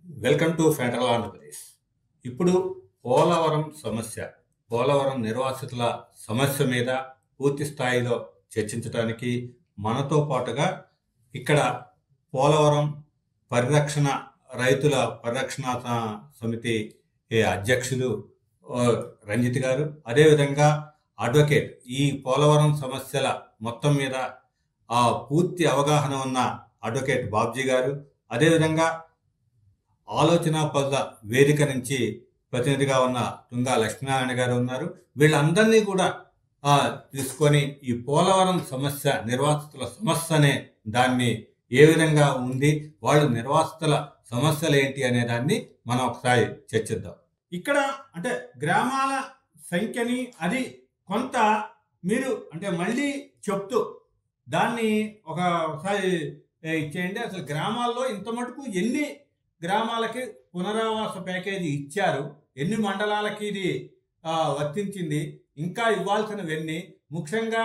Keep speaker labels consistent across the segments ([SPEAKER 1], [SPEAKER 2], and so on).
[SPEAKER 1] Welcome to federal Andhra Pradesh. ఇప్పుడు పోలవరం నిర్వాసితుల సమస్య మీద పూర్తి స్థాయిలో చర్చించడానికి మనతో పాటుగా ఇక్కడ పోలవరం పరిరక్షణ రైతుల పరిరక్షణ సమితి అధ్యక్షులు రంజిత్ గారు, అదేవిధంగా అడ్వకేట్ ఈ పోలవరం సమస్యల మొత్తం మీద పూర్తి అవగాహన ఉన్న అడ్వకేట్ బాబ్జీ గారు, అదేవిధంగా ఆలోచన పద వేదిక నుంచి ప్రతినిధిగా ఉన్న తుంగా లక్ష్మీనారాయణ గారు ఉన్నారు. వీళ్ళందరినీ కూడా తీసుకొని ఈ పోలవరం సమస్య, నిర్వాసితుల సమస్య అనే దాన్ని ఏ విధంగా ఉంది, వాళ్ళు నిర్వాసితుల సమస్యలు ఏంటి అనే దాన్ని మనం ఒకసారి చర్చిద్దాం. ఇక్కడ అంటే గ్రామాల సంఖ్యని అది కొంత మీరు అంటే మళ్ళీ చెప్తూ దాన్ని ఒకసారి ఇచ్చేయండి. అసలు గ్రామాల్లో ఇంత మటుకు ఎన్ని గ్రామాలకి పునరావాస ప్యాకేజీ ఇచ్చారు, ఎన్ని మండలాలకి ఇది వర్తించింది, ఇంకా ఇవ్వాల్సినవన్నీ, ముఖ్యంగా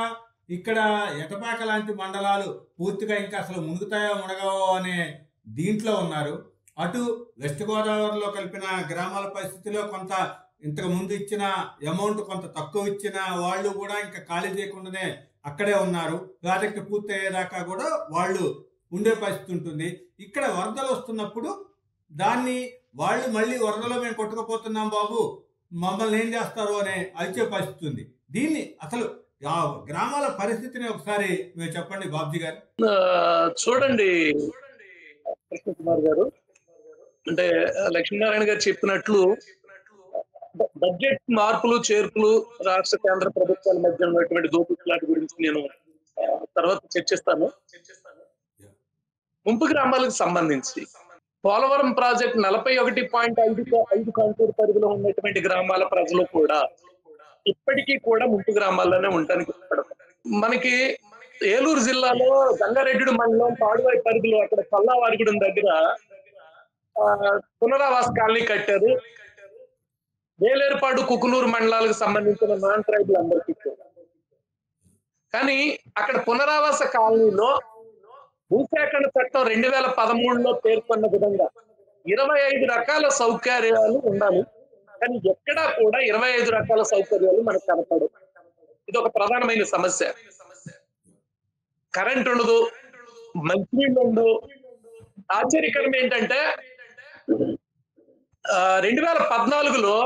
[SPEAKER 1] ఇక్కడ ఎటపాక లాంటి మండలాలు పూర్తిగా ఇంకా అసలు మునుగుతాయో మునగవో అనే దీంట్లో ఉన్నారు. అటు వెస్ట్ గోదావరిలో కలిపిన గ్రామాల పరిస్థితిలో కొంత ఇంతకు ముందు ఇచ్చిన అమౌంట్ కొంత తక్కువ ఇచ్చిన వాళ్ళు కూడా ఇంకా ఖాళీ చేయకుండానే అక్కడే ఉన్నారు. ప్రాజెక్టు పూర్తయ్యేదాకా కూడా వాళ్ళు ఉండే పరిస్థితి ఉంటుంది. ఇక్కడ వరదలు వస్తున్నప్పుడు దాన్ని వాళ్ళు మళ్ళీ వరదలో మేము కొట్టుకుపోతున్నాం బాబు, మమ్మల్ని ఏం చేస్తారు అనే అలిచే పరిస్థితి ఉంది. దీన్ని అసలు ఆ గ్రామాల పరిస్థితిని ఒకసారి మీరు చెప్పండి బాబ్జీ గారు.
[SPEAKER 2] చూడండి కృష్ణ కుమార్ గారు, అంటే లక్ష్మీనారాయణ గారు చెప్పినట్లు బడ్జెట్ మార్పులు చేర్పులు రాష్ట్ర కేంద్ర ప్రభుత్వాల మధ్య ఉన్నటువంటి దోపిడీల గురించి నేను తర్వాత చర్చిస్తాను. ముంపు గ్రామాలకు సంబంధించి పోలవరం ప్రాజెక్ట్ 41.5 కాంటూర్ పరిధిలో ఉన్నటువంటి గ్రామాల ప్రజలు కూడా ఇప్పటికీ కూడా ముంపు గ్రామాల్లోనే ఉండడానికి ఇష్టపడతారు. మనకి ఏలూరు జిల్లాలో గంగారెడ్డి మండలం పాడువాయి పరిధిలో అక్కడ పల్లావారిగూడెం దగ్గర పునరావాస కాలనీ కట్టారు. వేలేరుపాడు కుకునూరు మండలాలకు సంబంధించిన నాన్ ట్రైబల్ అందరికీ. కానీ అక్కడ పునరావాస కాలనీలో భూసేకరణ చట్టం 2013లో పేర్కొన్న విధంగా 25 రకాల సౌకర్యాలు ఉండాలి. కానీ ఎక్కడా కూడా 25 రకాల సౌకర్యాలు మనకు కనపడవు. ఇది ఒక ప్రధానమైన సమస్య. కరెంట్ ఉండదు, మంచినీళ్ళు ఉండవు. ఆశ్చర్యకరం ఏంటంటే 2014లో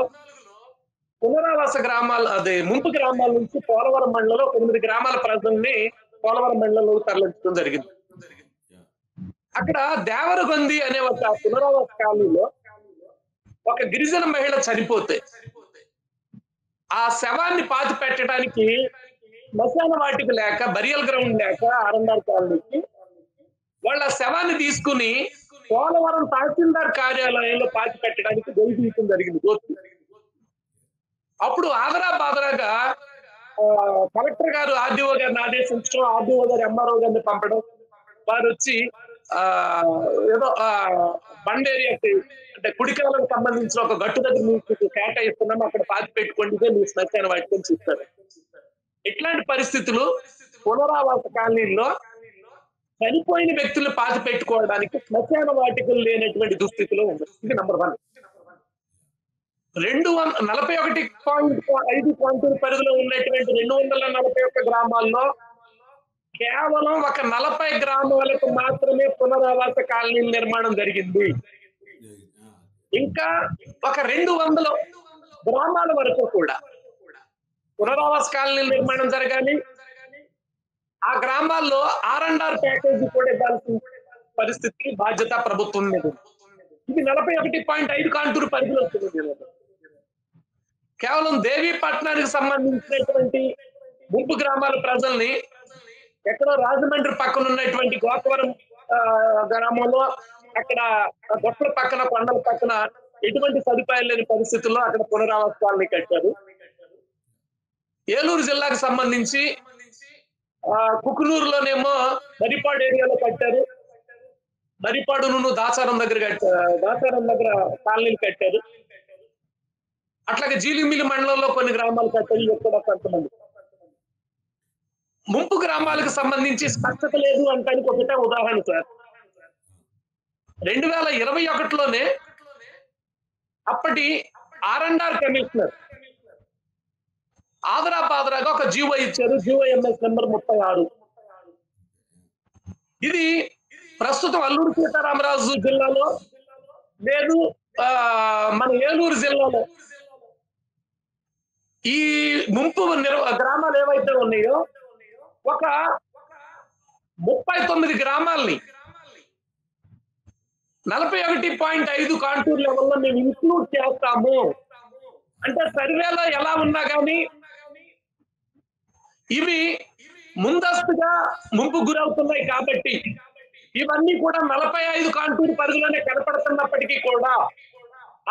[SPEAKER 2] పునరావాస గ్రామాలు ముంపు గ్రామాల నుంచి పోలవరం మండలంలో 9 గ్రామాల ప్రజల్ని పోలవరం మండలంలో తరలించడం జరిగింది. అక్కడ దేవరగొంది అనే ఒక పునరావాస కాలనీలో ఒక గిరిజన మహిళ చనిపోతే ఆ శవాన్ని పాతి పెట్టడానికి శ్మశాన వాటిక లేక, బరియల్ గ్రౌండ్ లేక ఆర్ఎన్ఆర్ కాలనీకి వాళ్ళ శవాన్ని తీసుకుని పోలవరం తహసీల్దార్ కార్యాలయంలో పాతి పెట్టడానికి గొలుసు జరిగింది. అప్పుడు ఆదరా బాదరాగా కలెక్టర్ గారు ఆర్డీఓ గారిని ఆదేశించడం, ఆర్డీఓ గారు ఎంఆర్ఓ గారిని పంపడం, వారు వచ్చి ఏదో బండేరియాకి అంటే కుడికాలకు సంబంధించిన ఒక గట్టు దగ్గర మీకు కేటాయిస్తున్నాము, అక్కడ పాతి పెట్టుకోండి, మీరు శ్మశాన వాటికని చూస్తారు. ఇట్లాంటి పరిస్థితులు పునరావాస కాలనీల్లో చనిపోయిన వ్యక్తులు పాతి పెట్టుకోవడానికి శ్మశాన వాటికలు లేనటువంటి దుస్థితిలో ఉంది. ఇది నంబర్ 1. 241.5 కాంటూర్ పరిధిలో ఉన్నటువంటి 241 గ్రామాల్లో కేవలం ఒక 40 గ్రామాలకు మాత్రమే పునరావాస కాలనీ నిర్మాణం జరిగింది. ఇంకా ఒక 200 గ్రామాల వరకు కూడా పునరావాస కాలనీ నిర్మాణం జరగాలి. ఆ గ్రామాల్లో ఆర్ఎన్ఆర్ ప్యాకేజీ కూడా ఇవ్వాల్సిన పరిస్థితి, బాధ్యత ప్రభుత్వం మీద. ఇది 41.5 కాంటూర్ పరిధిలో వస్తుంది. కేవలం దేవీపట్నానికి సంబంధించినటువంటి ముంపు గ్రామాల ప్రజల్ని ఎక్కడో రాజమండ్రి పక్కన ఉన్నటువంటి గోకవరం గ్రామంలో అక్కడ గొప్పల పక్కన, కొండల పక్కన ఎటువంటి సదుపాయాలు లేని పరిస్థితుల్లో అక్కడ పునరావాస కాలనీ కట్టారు. ఏలూరు జిల్లాకు సంబంధించి కుకునూరులోనేమో మరిపాడు ఏరియాలో కట్టారు. మరిపాడును దాచారం దగ్గర కాలనీలు కట్టారు. అట్లాగే జీలిమిలి మండలంలో కొన్ని గ్రామాలు కట్టారు. ఎక్కడ కొంతమంది ముంపు గ్రామాలకు సంబంధించి స్పష్టత లేదు అంటానికి ఒకటే ఉదాహరణ సార్. 2021లోనే అప్పటి R&R కమిషనర్ ఆదరా పాదరాగా ఒక జీవో ఇచ్చారు, జీవో ఎంఎస్ నెంబర్ 36. ఇది ప్రస్తుతం అల్లూరు సీతారామరాజు జిల్లాలో లేదు, మన ఏలూరు జిల్లాలో ఈ ముంపు గ్రామాలు ఏవైతే ఉన్నాయో ఒక 39 గ్రామాల్ని 41.5 కాంటూర్ లెవెల్లో మేము ఇంక్లూడ్ చేస్తాము. అంటే సర్వేలో ఎలా ఉన్నా కానీ ఇవి ముందస్తుగా ముంపు గురవుతున్నాయి కాబట్టి ఇవన్నీ కూడా 45 కాంటూర్ పరిధిలోనే కనపడుతున్నప్పటికీ కూడా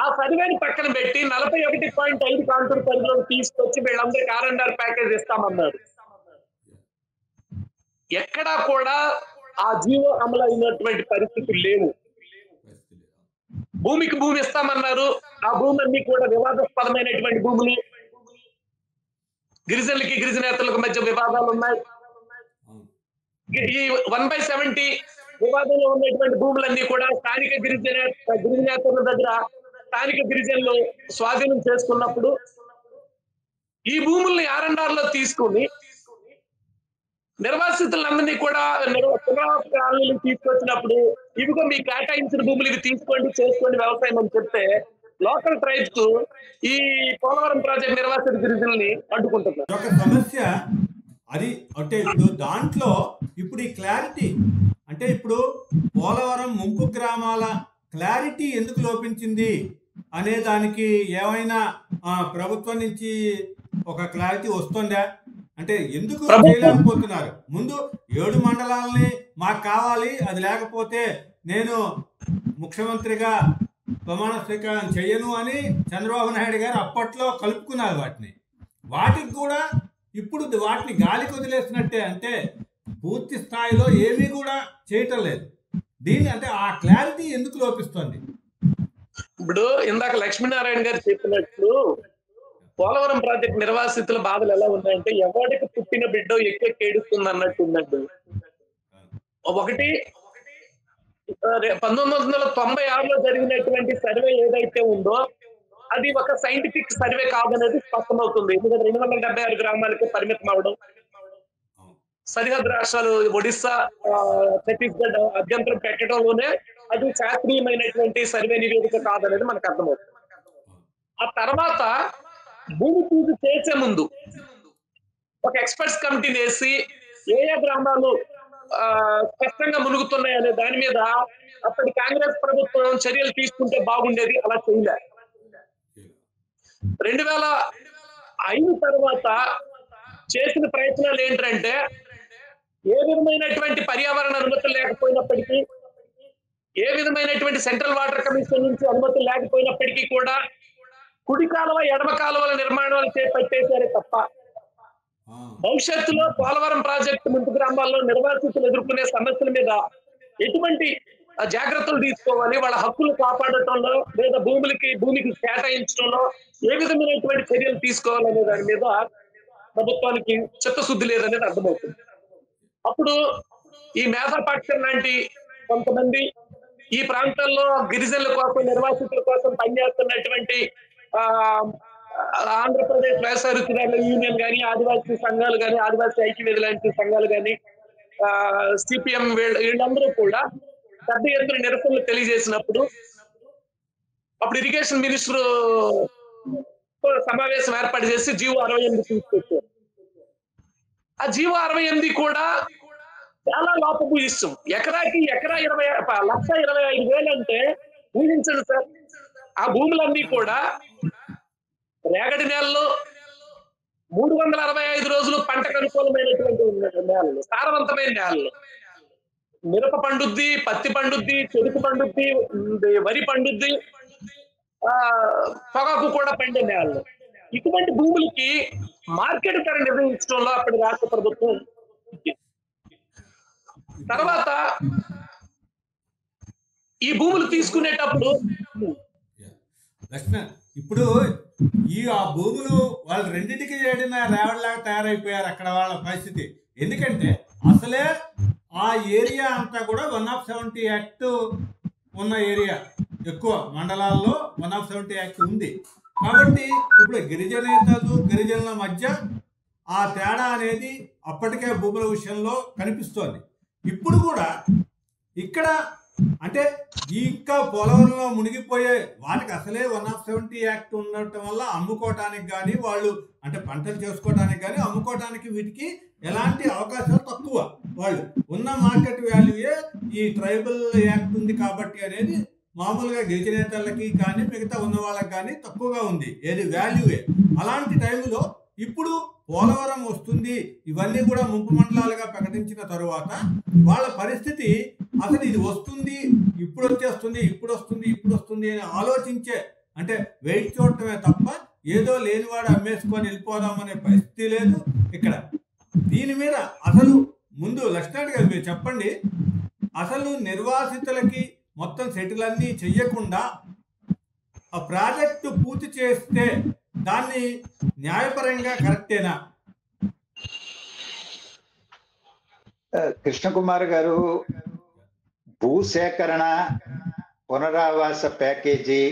[SPEAKER 2] ఆ సర్వేని పక్కన పెట్టి 41.5 కాంటూర్ పరిధిలో తీసుకొచ్చి వీళ్ళందరికీ R&R ప్యాకేజ్ ఇస్తామన్నారు. ఎక్కడా కూడా ఆ జీవో అమలు అయినటువంటి పరిస్థితులు లేవు. భూమికి భూమి ఇస్తామన్నారు, ఆ భూమి అన్ని కూడా వివాదాస్పదమైనటువంటి భూములు, గిరిజనులకి గిరిజనేతలకు మధ్య వివాదాలు ఉన్నాయి. ఈ 1/70 వివాదంలో ఉన్నటువంటి భూములన్నీ కూడా స్థానిక గిరిజనేతల దగ్గర స్థానిక గిరిజనులు స్వాధీనం చేసుకున్నప్పుడు ఈ భూముల్ని R&R లో తీసుకుని నిర్వాసితులందరినీ కూడా కాలనీలకు తీసుకొచ్చినప్పుడు ఇవిగో మీ కేటాయించిన భూములు ఇవి తీసుకోండి, చేసుకోండి వ్యవసాయం అని చెప్తే లోకల్ ట్రైబ్స్ ఈ పోలవరం ప్రాజెక్ట్ నిర్వాసిత గిరిజనుల్ని అడ్డుకుంటున్నారు.
[SPEAKER 1] ఒక సమస్య అది. అంటే ఇప్పుడు దాంట్లో ఇప్పుడు ఈ క్లారిటీ, అంటే ఇప్పుడు పోలవరం ముంపు గ్రామాల క్లారిటీ ఎందుకు లోపించింది అనే దానికి ఏమైనా ప్రభుత్వం నుంచి ఒక క్లారిటీ వస్తుందా? అంటే ఎందుకు చేయలేకపోతున్నారు? ముందు 7 మండలాలని మాకు కావాలి, అది లేకపోతే నేను ముఖ్యమంత్రిగా ప్రమాణ స్వీకారం చెయ్యను అని చంద్రబాబు నాయుడు గారు అప్పట్లో కలుపుకున్నారు. వాటికి కూడా ఇప్పుడు వాటిని గాలికి వదిలేసినట్టే, అంటే పూర్తి స్థాయిలో ఏమీ కూడా చేయటం లేదు. దీన్ని అంటే ఆ క్లారిటీ ఎందుకు లోపిస్తుంది?
[SPEAKER 2] ఇప్పుడు ఇందాక లక్ష్మీనారాయణ గారు చెప్పినట్లు పోలవరం ప్రాజెక్ట్ నిర్వాసితుల బాధలు ఎలా ఉన్నాయంటే ఎవరికి పుట్టిన బిడ్డ ఎక్కేడుస్తుంది అన్నట్టు ఉందండి. ఒకటి 1996లో జరిగినటువంటి సర్వే ఏదైతే ఉందో అది ఒక సైంటిఫిక్ సర్వే కాదనేది స్పష్టమవుతుంది. ఎందుకంటే 276 గ్రామాలకి పరిమితం అవడం, సరిహద్దు రాష్ట్రాలు ఒడిస్సా, ఛత్తీస్గఢ్ అభ్యంతరం పెట్టడంలోనే అది శాస్త్రీయమైనటువంటి సర్వే నివేదిక కాదనేది మనకు అర్థమవుతుంది. ఆ తర్వాత భూమి పూజ చేసే ముందు ఒక ఎక్స్పర్ట్స్ కమిటీని వేసి ఏ గ్రామాలు స్పష్టంగా మునుగుతున్నాయి అనే దాని మీద అప్పటి కాంగ్రెస్ ప్రభుత్వం చర్యలు తీసుకుంటే బాగుండేది. అలా చేయలే. 2005 తర్వాత చేసిన ప్రయత్నాలు ఏంటంటే ఏ విధమైనటువంటి పర్యావరణ అనుమతులు లేకపోయినప్పటికీ, ఏ విధమైనటువంటి సెంట్రల్ వాటర్ కమిషన్ నుంచి అనుమతులు లేకపోయినప్పటికీ కూడా కుడి కాలువ ఎడమ కాలువల నిర్మాణాలు చేపట్టేశారే తప్ప భవిష్యత్తులో పోలవరం ప్రాజెక్టు ముంపు గ్రామాల్లో నిర్వాసితులు ఎదుర్కొనే సమస్యల మీద ఎటువంటి జాగ్రత్తలు తీసుకోవాలి, వాళ్ళ హక్కులు కాపాడటంలో లేదా భూమికి కేటాయించడంలో ఏ విధమైనటువంటి చర్యలు తీసుకోవాలనే దాని మీద ప్రభుత్వానికి చిత్తశుద్ధి లేదనేది అర్థమవుతుంది. అప్పుడు ఈ మేధాపక్షం లాంటి కొంతమంది ఈ ప్రాంతాల్లో గిరిజనుల కోసం, నిర్వాసితుల కోసం పనిచేస్తున్నటువంటి ఆంధ్రప్రదేశ్ వ్యవసాయ రుచిరాల యూనియన్ కానీ, ఆదివాసీ సంఘాలు కానీ, ఆదివాసీ ఐక్యవేది లాంటి సంఘాలు కానీ, సిపిఎం వీళ్ళందరూ కూడా పెద్ద ఎత్తున నిరసనలు తెలియజేసినప్పుడు అప్పుడు ఇరిగేషన్ మినిస్టర్ సమావేశం ఏర్పాటు చేసి జీవో 68 తీసుకొచ్చారు. ఆ జీవో 68 కూడా చాలా లోపభూయిష్టం. ఎకరాకి 1,25,000 అంటే ఊహించండి సార్. ఆ భూములన్నీ కూడా రేగడి నేలలు, 365 రోజులు పంటకు అనుకూలమైనటువంటి నేలలు, సారవంతమైన నేలలు. మిరప పండుద్ది, పత్తి పండుద్ది, చెరుకు పండుద్ది, వరి పండుద్ది, పొగాకు కూడా పండే నేలలు. ఇటువంటి భూములకి మార్కెట్ ధర నిర్ణయించడంలో అప్పటి రాష్ట్ర ప్రభుత్వం. తర్వాత ఈ భూములు తీసుకునేటప్పుడు
[SPEAKER 1] ఇప్పుడు ఆ భూములు వాళ్ళు రెండింటికి రేవడిలాగా తయారైపోయారు అక్కడ వాళ్ళ పరిస్థితి. ఎందుకంటే అసలే ఆ ఏరియా అంతా కూడా 170 యాక్ట్ ఉన్న ఏరియా. ఎక్కువ మండలాల్లో 170 యాక్ట్ ఉంది. కాబట్టి ఇప్పుడు గిరిజనేతలు గిరిజనుల మధ్య ఆ తేడా అనేది అప్పటికే భూముల విషయంలో కనిపిస్తోంది. ఇప్పుడు కూడా ఇక్కడ అంటే ఇంకా పోలవరంలో మునిగిపోయే వాటికి అసలే 170 యాక్ట్ ఉండటం వల్ల అమ్ముకోవటానికి కానీ వాళ్ళు అంటే పంటలు చేసుకోవడానికి కానీ అమ్ముకోవటానికి వీటికి ఎలాంటి అవకాశాలు తక్కువ. వాళ్ళు ఉన్న మార్కెట్ వాల్యూయే ఈ ట్రైబల్ యాక్ట్ ఉంది కాబట్టి అనేది మామూలుగా గిరిజనేతలకి కానీ మిగతా ఉన్న వాళ్ళకి కానీ తక్కువగా ఉంది, ఏది వాల్యూయే. అలాంటి టైంలో ఇప్పుడు పోలవరం వస్తుంది, ఇవన్నీ కూడా ముంపు మండలాలుగా ప్రకటించిన తరువాత వాళ్ళ పరిస్థితి అసలు ఇది వస్తుంది, ఇప్పుడు వచ్చేస్తుంది, ఇప్పుడు వస్తుంది, ఇప్పుడు వస్తుంది అని ఆలోచించే అంటే వెయిట్ చూడటమే తప్ప ఏదో లేనివాడు అమ్మేసుకొని వెళ్ళిపోదామనే పరిస్థితి లేదు ఇక్కడ. దీని మీద అసలు ముందు లక్ష్మణ్ గారు మీరు చెప్పండి, అసలు నిర్వాసితులకి మొత్తం సెటిల్ అన్నీ చెయ్యకుండా ఆ ప్రాజెక్టు పూర్తి చేస్తే దాన్ని న్యాయపరంగా కరెక్టేనా?
[SPEAKER 3] కృష్ణకుమార్ గారు, భూసేకరణ పునరావాస ప్యాకేజీ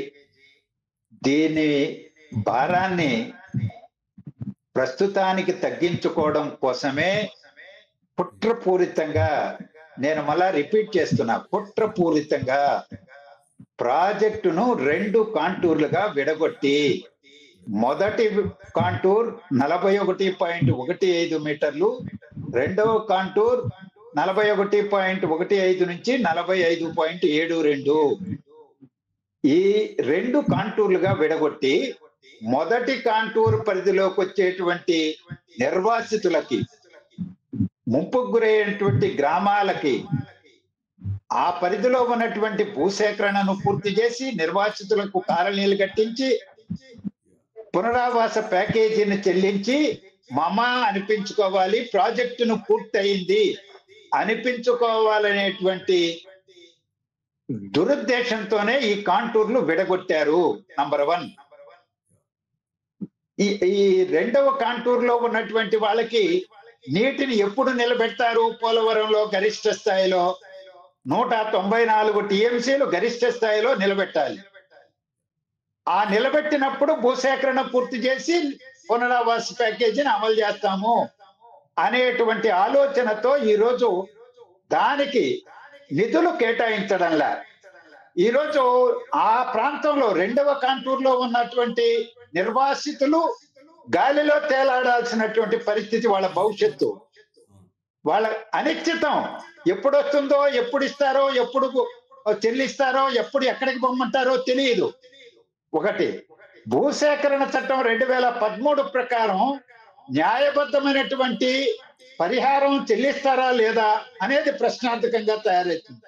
[SPEAKER 3] దీని భారాన్ని ప్రస్తుతానికి తగ్గించుకోవడం కోసమే కుట్రపూరితంగా, నేను మళ్ళా రిపీట్ చేస్తున్నా, కుట్రపూరితంగా ప్రాజెక్టును 2 కాంటూర్లుగా విడగొట్టి మొదటి కాంటూర్ 41.15 మీటర్లు, రెండవ కాంటూర్ 41.15 నుంచి 45.72 ఈ 2 కాంటూర్లుగా విడగొట్టి మొదటి కాంటూర్ పరిధిలోకి వచ్చేటువంటి నిర్వాసితులకి, ముంపుకు గురైనటువంటి గ్రామాలకి ఆ పరిధిలో ఉన్నటువంటి భూసేకరణను పూర్తి చేసి నిర్వాసితులకు కాలనీలు కట్టించి పునరావాస ప్యాకేజీని చెల్లించి మమ అనిపించుకోవాలి, ప్రాజెక్టును పూర్తయింది అనిపించుకోవాలనేటువంటి దురుద్దేశంతోనే ఈ కాంటూర్లు విడగొట్టారు. నంబర్ 1. ఈ రెండవ కాంటూర్లో ఉన్నటువంటి వాళ్ళకి నీటిని ఎప్పుడు నిలబెడతారు? పోలవరంలో గరిష్ట స్థాయిలో 194 టీఎంసీలు గరిష్ట స్థాయిలో నిలబెట్టాలి. ఆ నిలబెట్టినప్పుడు భూసేకరణ పూర్తి చేసి పునరావాస ప్యాకేజీని అమలు చేస్తాము అనేటువంటి ఆలోచనతో ఈరోజు దానికి నిధులు కేటాయించడంలా ఈరోజు ఆ ప్రాంతంలో రెండవ కాంటూర్లో ఉన్నటువంటి నిర్వాసితులు గాలిలో తేలాడాల్సినటువంటి పరిస్థితి, వాళ్ళ భవిష్యత్తు, వాళ్ళ అనిశ్చితం. ఎప్పుడు వస్తుందో, ఎప్పుడు ఇస్తారో, ఎప్పుడు చెల్లిస్తారో, ఎప్పుడు ఎక్కడికి పొమ్మంటారో తెలియదు. ఒకటి, భూసేకరణ చట్టం 2013 ప్రకారం న్యాయబద్ధమైనటువంటి పరిహారం చెల్లిస్తారా లేదా అనేది ప్రశ్నార్థకంగా తయారవుతుంది.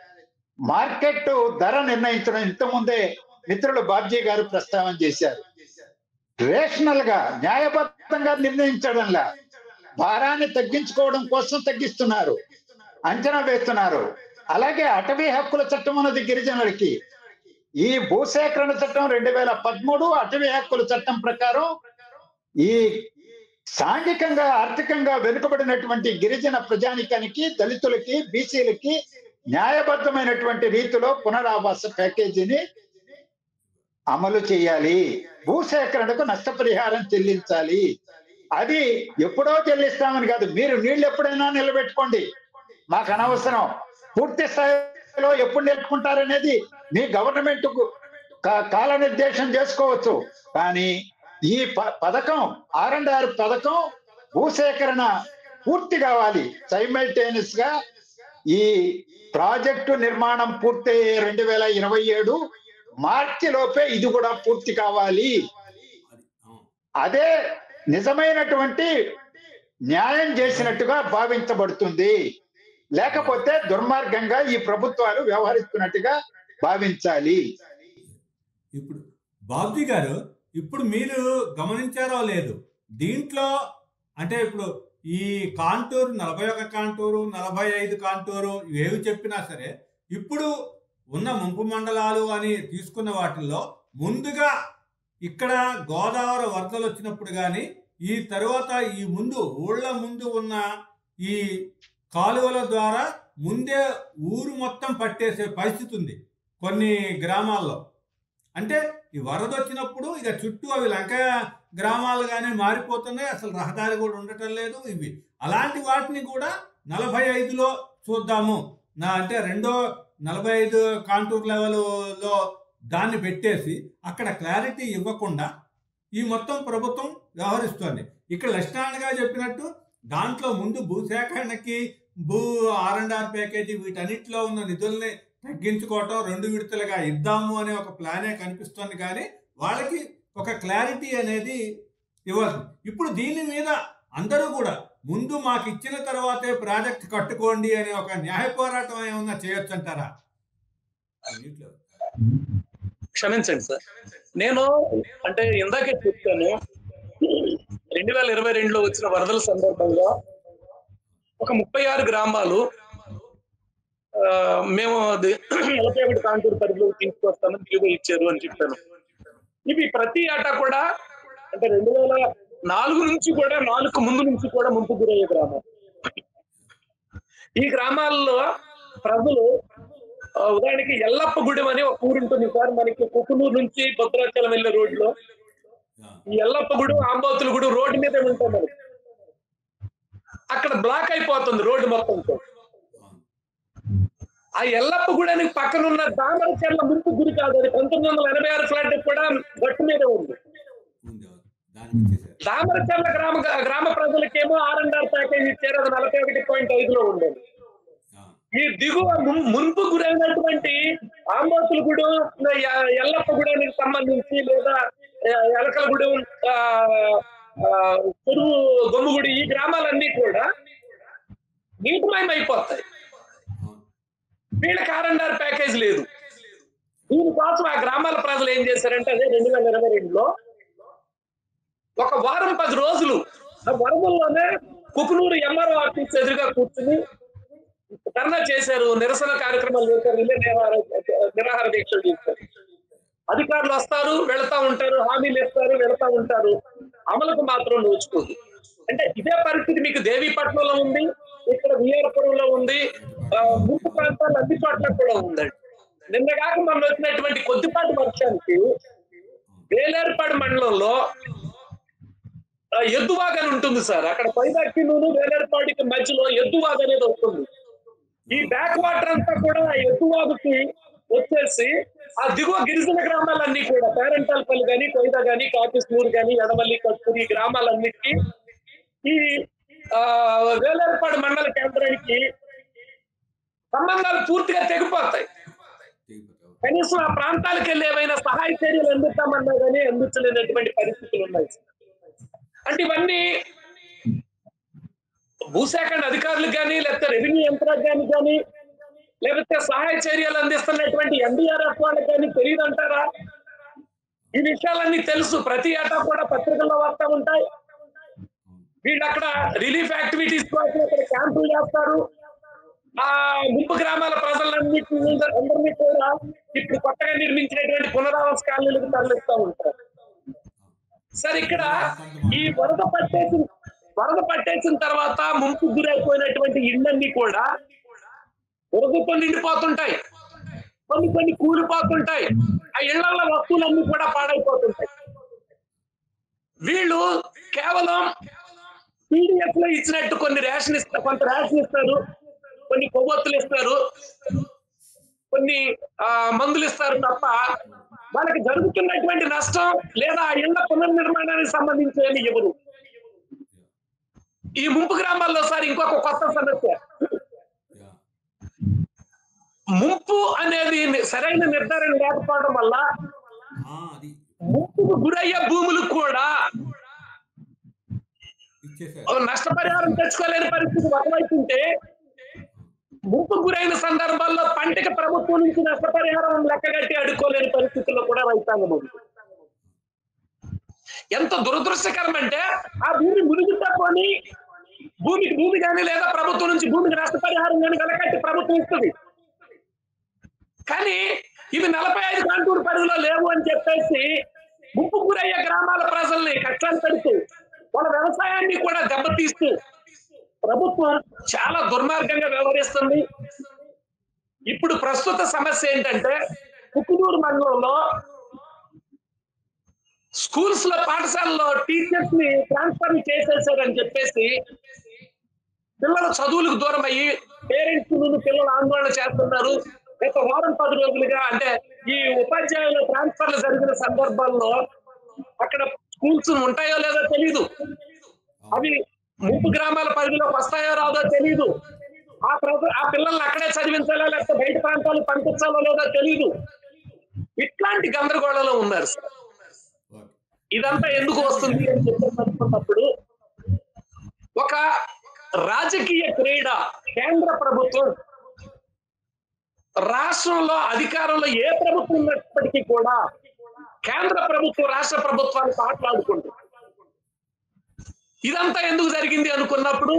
[SPEAKER 3] మార్కెట్ ధర నిర్ణయించడం ఇంతకుముందే మిత్రులు బాబ్జీ గారు ప్రస్తావన చేశారు. రేషనల్ గా న్యాయబద్ధంగా నిర్ణయించడంలా భారాన్ని తగ్గించుకోవడం కోసం తగ్గిస్తున్నారు, అంచనా వేస్తున్నారు. అలాగే అటవీ హక్కుల చట్టం ఉన్నది గిరిజనులకి. ఈ భూసేకరణ చట్టం 2013 అటవీ హక్కుల చట్టం ప్రకారం ఈ సాంఘికంగా ఆర్థికంగా వెనుకబడినటువంటి గిరిజన ప్రజానికానికి, దళితులకి, బీసీలకి న్యాయబద్ధమైనటువంటి రీతిలో పునరావాస ప్యాకేజీని అమలు చేయాలి, భూసేకరణకు నష్టపరిహారం చెల్లించాలి. అది ఎప్పుడో చెల్లిస్తామని కాదు, మీరు నీళ్లు ఎప్పుడైనా నిలబెట్టుకోండి, మాకు అనవసరం. పూర్తి స్థాయిలో ఎప్పుడు నిలుపుకుంటారనేది మీ గవర్నమెంట్ కాల నిర్దేశం చేసుకోవచ్చు. కానీ ఈ పథకం R&R పథకం భూసేకరణ పూర్తి కావాలి. సైమల్టేనియస్ గా ఈ ప్రాజెక్టు నిర్మాణం పూర్తయ్యే 2027 మార్చి లోపే ఇది కూడా పూర్తి కావాలి. అదే నిజమైనటువంటి న్యాయం చేసినట్టుగా భావించబడుతుంది. లేకపోతే దుర్మార్గంగా ఈ ప్రభుత్వాలు వ్యవహరిస్తున్నట్టుగా భావించాలి.
[SPEAKER 1] ఇప్పుడు బాబ్జీ గారు, ఇప్పుడు మీరు గమనించారో లేదు, దీంట్లో అంటే ఇప్పుడు ఈ కాంటూరు 41 కాంటూరు, 45 కాంటూరు ఇవేవి చెప్పినా సరే ఇప్పుడు ఉన్న ముంపు మండలాలు అని తీసుకున్న వాటిల్లో ముందుగా ఇక్కడ గోదావరి వరదలు వచ్చినప్పుడు కానీ ఈ తరువాత ఈ ముందు ఊళ్ళ ముందు ఉన్న ఈ కాలువల ద్వారా ముందే ఊరు మొత్తం పట్టేసే పరిస్థితి ఉంది కొన్ని గ్రామాల్లో. అంటే ఈ వరద వచ్చినప్పుడు ఇక చుట్టూ అవి లంక గ్రామాలుగానే మారిపోతున్నాయి, అసలు రహదారి కూడా ఉండటం లేదు. ఇవి అలాంటి వాటిని కూడా 45లో చూద్దాము అంటే రెండో 45 కాంటూర్ లెవెల్లో దాన్ని పెట్టేసి అక్కడ క్లారిటీ ఇవ్వకుండా ఈ మొత్తం ప్రభుత్వం వ్యవహరిస్తోంది. ఇక్కడ లక్ష్మణ్ చెప్పినట్టు దాంట్లో ముందు భూసేకరణకి భూ R&R ప్యాకేజీ వీటన్నిటిలో ఉన్న నిధుల్ని తగ్గించుకోవటం, 2 విడతలుగా ఇద్దాము అనే ఒక ప్లానే కనిపిస్తుంది, కానీ వాళ్ళకి ఒక క్లారిటీ అనేది ఇవ్వదు. ఇప్పుడు దీని మీద అందరూ కూడా ముందు మాకు ఇచ్చిన తర్వాతే ప్రాజెక్ట్ కట్టుకోండి అనే ఒక న్యాయ పోరాటం ఏమన్నా చేయొచ్చు అంటారా?
[SPEAKER 2] క్షమించండి సార్, నేను అంటే ఇందాకే చెప్తాను, 2022లో వచ్చిన వరదల సందర్భంగా ఒక 36 గ్రామాలు మేము అది 41 కాంటూర్ పరిధిలోకి తీసుకొస్తామని జీవో ఇచ్చారు అని చెప్పాను. ఇవి ప్రతి ఏటా కూడా అంటే 2004 నుంచి కూడా 4 ముందు నుంచి కూడా ముంపు గురయ్యే గ్రామాలు. ఈ గ్రామాల్లో ప్రజలు ఉదాహరణకి ఎల్లప్పగూడెం అని ఒక ఊరు ఉంటుంది సార్, మనకి కుకునూరు నుంచి భద్రాచలం వెళ్ళే రోడ్లో. ఈ ఎల్లప్పగూడెం ఆంబోతులగూడెం రోడ్డు మీదే ఉంటాం మనకి. అక్కడ బ్లాక్ అయిపోతుంది రోడ్డు మొత్తంతో. ఆ ఎల్లప్పగూడెనికి పక్కన ఉన్న దామరచెర్ల ముంపు గురి కాదు, అది 1986 ఫ్లాట్ కూడా గట్టు మీదే ఉంది. దామరచెర్ల గ్రామ ప్రజలకేమో R&R ప్యాకేజ్ ఇచ్చారు, అది 41.5లో ఉండేది. ఈ దిగువ మున్పు గురైనటువంటి ఆంబోతులగూడెం, ఎల్లప్పగూడెనికి సంబంధించి లేదా ఎలకలగూడెం, చెరువు గొమ్ముగుడి, ఈ గ్రామాలన్నీ కూడా నీటిమయం అయిపోతాయి. వీళ్ళకి R&R ప్యాకేజ్ లేదు. దీనికోసం ఆ గ్రామాల ప్రజలు ఏం చేశారంటే అదే 2022లో ఒక వారం 10 రోజులు ఆ వరదల్లోనే కుకునూరు MRO ఆఫీస్ ఎదురుగా కూర్చుని ధర్నా చేశారు, నిరసన కార్యక్రమాలు చేశారు, నిరాహార దీక్షలు చేశారు. అధికారులు వస్తారు, వెళతా ఉంటారు, హామీలు ఇస్తారు, వెళతా ఉంటారు, అమలుకు మాత్రం నోచుకోదు. అంటే ఇదే పరిస్థితి మీకు దేవీపట్నంలో ఉంది, ఇక్కడ విఆర్పురంలో ఉంది, ముంపు ప్రాంతాలు అన్ని చోట్ల కూడా ఉందండి. నిన్నగాక మనం వచ్చినటువంటి కొద్దిపాటి వర్షానికి వేలేరుపాడు మండలంలో ఎద్దువాగ అని ఉంటుంది సార్, అక్కడ పైదాకిలోను వేలేరుపాడికి మధ్యలో ఎద్దువాగ అనేది వస్తుంది. ఈ బ్యాక్ వాటర్ అంతా కూడా ఎద్దువాగుకి వచ్చేసి ఆ దిగువ గిరిజన గ్రామాలన్నీ కూడా పేరంటాలపల్లి కానీ, కొయిదా కానీ, కాకిస్మూరు కానీ, ఎడమల్లి, కస్తూరి, ఈ గ్రామాలన్నిటికీ ఈ వేలేరుపాడు మండల కేంద్రానికి సంబంధాలు పూర్తిగా తెగిపోతాయి. కనీసం ఆ ప్రాంతాలకు వెళ్ళి ఏమైనా సహాయ చర్యలు అందిస్తామన్నా కానీ అందించలేనటువంటి పరిస్థితులు ఉన్నాయి. అంటే ఇవన్నీ భూసేకరణ అధికారులకు కానీ, లేకపోతే రెవెన్యూ యంత్రాంగానికి కానీ, లేకపోతే సహాయ చర్యలు అందిస్తున్నటువంటి NDRF వాళ్ళకి కానీ తెలియదు అంటారా? ఈ విషయాలన్నీ తెలుసు, ప్రతి ఏటా కూడా పత్రికల్లో వస్తూ ఉంటాయి. వీళ్ళు అక్కడ రిలీఫ్ యాక్టివిటీస్ కోసం అక్కడ క్యాంపులు చేస్తారు. ఆ ముంపు గ్రామాల ప్రజలందరినీ కూడా ఇప్పుడు కొత్తగా నిర్మించినటువంటి పునరావాస కాలనీలకు తరలిస్తూ ఉంటారు. సరే, ఇక్కడ ఈ వరద పట్టేసిన తర్వాత ముంపు గురైపోయినటువంటి ఇళ్ళన్నీ కూడా వరదతో నిండిపోతుంటాయి, కొన్ని కూలిపోతుంటాయి, ఆ ఇళ్లలో వస్తువులన్నీ కూడా పాడైపోతుంటాయి. వీళ్ళు కేవలం PDF లో ఇచ్చినట్టు కొంత రేషన్ ఇస్తారు, కొన్ని కొవ్వొత్తులు ఇస్తారు, కొన్ని మందులు ఇస్తారు తప్ప వాళ్ళకి జరుగుతున్నటువంటి నష్టం లేదా ఆ ఇళ్ల పునర్నిర్మాణానికి సంబంధించి ఏమి ఇవ్వరు. ఈ ముంపు గ్రామాల్లో సార్ ఇంకొక కొత్త సమస్య, ముంపు అనేది సరైన నిర్ధారణ లేకపోవడం వల్ల ముంపుకు గురయ్యే భూములు కూడా నష్టపరిహారం తెచ్చుకోలేని పరిస్థితి ఒకవైపు ఉంటే, ముంపు గురైన సందర్భాల్లో పంటకి ప్రభుత్వం నుంచి నష్టపరిహారం లెక్కగట్టి అడుక్కోలేని పరిస్థితుల్లో కూడా రైతాంగం ఉంది. ఎంత దురదృష్టకరం అంటే ఆ భూమి మునిగిపోని భూమి కానీ లేదా ప్రభుత్వం నుంచి భూమికి నష్టపరిహారం కానీ వెలకట్టి ప్రభుత్వం ఇస్తుంది. కానీ ఇవి 45 కాంటూరు పరిధిలో లేవు అని చెప్పేసి ముంపు గురయ్యే గ్రామాల ప్రజల్ని కష్టాలు పెడుతూ వాళ్ళ వ్యవసాయాన్ని కూడా దెబ్బతీస్తూ ప్రభుత్వం చాలా దుర్మార్గంగా వ్యవహరిస్తుంది. ఇప్పుడు ప్రస్తుత సమస్య ఏంటంటే కుకునూరు మండలంలో స్కూల్స్ లో పాఠశాలలో టీచర్స్ ని ట్రాన్స్ఫర్ చేసేసారని చెప్పేసి పిల్లల చదువులకు దూరం అయ్యి పేరెంట్స్ ముందు పిల్లలు ఆందోళన చేస్తున్నారు. గత వారం 10 రోజులుగా అంటే ఈ ఉపాధ్యాయుల ట్రాన్స్ఫర్లు జరిగిన సందర్భాల్లో అక్కడ స్కూల్స్ ఉంటాయో లేదో తెలియదు, అవి ముంపు గ్రామాల పరిధిలోకి వస్తాయో రాదో తెలియదు, ఆ పిల్లల్ని అక్కడే చదివించాలో లేకపోతే బయట ప్రాంతాలు పంపించాలో లేదో తెలియదు. ఇట్లాంటి గందరగోళంలో ఉన్నారు సార్. ఇదంతా ఎందుకు వస్తుంది అని చెప్పేటప్పుడు ఒక రాజకీయ క్రీడ కేంద్ర ప్రభుత్వం రాష్ట్రంలో అధికారంలో ఏ ప్రభుత్వం ఉన్నప్పటికీ కూడా కేంద్ర ప్రభుత్వం రాష్ట్ర ప్రభుత్వాన్ని మాట్లాడుకుంటుంది. ఇదంతా ఎందుకు జరిగింది అనుకున్నప్పుడు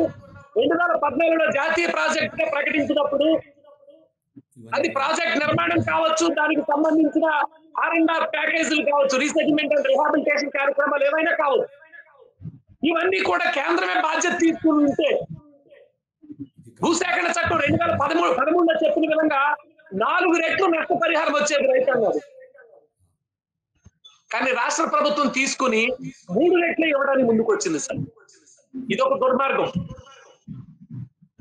[SPEAKER 2] 2014లో జాతీయ ప్రాజెక్ట్ గా ప్రకటించినప్పుడు అది ప్రాజెక్ట్ నిర్మాణం కావచ్చు, దానికి సంబంధించిన R&R ప్యాకేజీలు కావచ్చు, రీసెటిల్మెంట్ అండ్ రిహాబిలిటేషన్ కార్యక్రమాలు ఏవైనా కావచ్చు, ఇవన్నీ కూడా కేంద్రమే బాధ్యత తీసుకుంటే భూసేకరణ చట్టం 2013లో చెప్పిన విధంగా 4 రెట్లు నష్టపరిహారం వచ్చేది రైతాంగాలు. కానీ రాష్ట్ర ప్రభుత్వం తీసుకుని 3 రెట్లు ఇవ్వడానికి ముందుకు వచ్చింది సార్. ఇదొక దుర్మార్గం.